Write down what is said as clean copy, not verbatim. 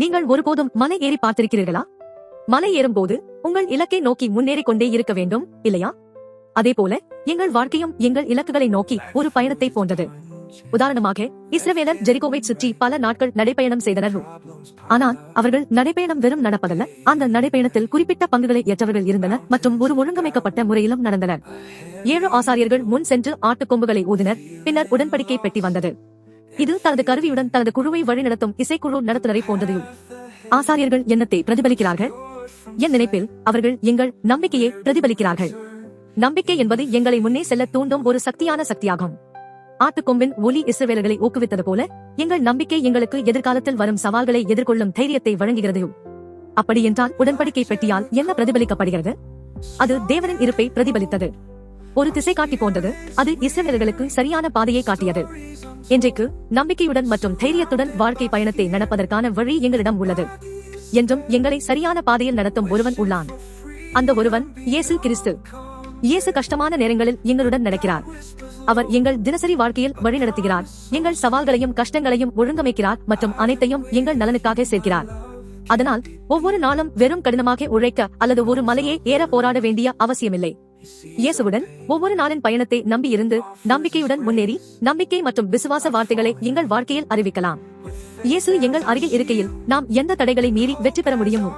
நீங்கள் ஒருபோதும் மலை ஏறி பார்த்திருக்கிறீர்களா? மலை ஏறும்போது உங்கள் இலக்கை நோக்கி முன்னேறிக் கொண்டே இருக்க வேண்டும், இல்லையா? அதேபோல எங்கள் வாழ்க்கையும் எங்கள் இலக்குகளை நோக்கி ஒரு பயணத்தை போன்றது. உதாரணமாக, இஸ்ரவேலர் ஜெரிகோவை சுற்றி பல நாட்கள் நடைபயணம் செய்தனர். ஆனால் அவர்கள் நடைபயணம் வெறும் நடப்பதல்ல, அந்த நடைபயணத்தில் குறிப்பிட்ட பங்குகளை ஏற்றவர்கள் இருந்தனர் மற்றும் ஒரு ஒழுங்கமைக்கப்பட்ட முறையிலும் நடந்தனர். 7 ஆசாரியர்கள் முன் சென்று ஆட்டுக்கொம்புகளை ஊதினர். பின்னர் உடன்படிக்கை பெட்டி வந்தது. இது தனது கருவியுடன் தனது குழுவை வழிநடத்தும் இசைக்குழு நடத்துனரை போன்றது. ஆசாரியர்கள் எண்ணத்தை பிரதிபலிக்கிறார்கள். என் நினைப்பில் அவர்கள் எங்கள் நம்பிக்கையை பிரதிபலிக்கிறார்கள். நம்பிக்கை என்பது எங்களை முன்னே செல்ல தூண்டும் ஒரு சக்தியான சக்தியாகும். ஆட்டுக்கொம்பின் ஒலி இஸ்ரவேலர்களை ஊக்குவித்தது போல எங்கள் நம்பிக்கை எங்களுக்கு எதிர்காலத்தில் வரும் சவால்களை எதிர்கொள்ளும் தைரியத்தை வழங்குகிறது. அப்படி என்றால் உடன்படிக்கை பெட்டியால் என்ன பிரதிபலிக்கப்படுகிறது? அது தேவனின் இருப்பை பிரதிபலித்தது. ஒரு திசை காட்டி போன்றது. அது இஸ்ரவேலர்களுக்கு சரியான பாதையை காட்டியது. இன்றைக்கு நம்பிக்கையுடன் மற்றும் தைரியத்துடன் வாழ்க்கை பயணத்தை நடப்பதற்கான வழி எங்களிடம் உள்ளது. என்றும் எங்களை சரியான பாதையில் நடத்தும் ஒருவன் உள்ளான். அந்த ஒருவன் இயேசு கிறிஸ்து. இயேசு கஷ்டமான நேரங்களில் எங்களுடன் நடக்கிறார். அவர் எங்கள் தினசரி வாழ்க்கையில் வழிநடத்துகிறார், எங்கள் சவால்களையும் கஷ்டங்களையும் ஒழுங்கமைக்கிறார் மற்றும் அனைத்தையும் எங்கள் நலனுக்காக சேர்க்கிறார். அதனால் ஒவ்வொரு நாளும் வெறும் கடினமாக உழைக்க அல்லது ஒரு மலையை ஏற போராட வேண்டிய அவசியமில்லை. இயேசுவுடன் ஒவ்வொரு நாளின் பயணத்தை நம்பி இருந்து நம்பிக்கையுடன் முன்னேறி நம்பிக்கை மற்றும் விசுவாச வார்த்தைகளை எங்கள் வாழ்க்கையில் அறிவிக்கலாம். இயேசு எங்கள் அருகில் இருக்கையில் நாம் எந்த தடைகளை மீறி வெற்றி பெற முடியும்?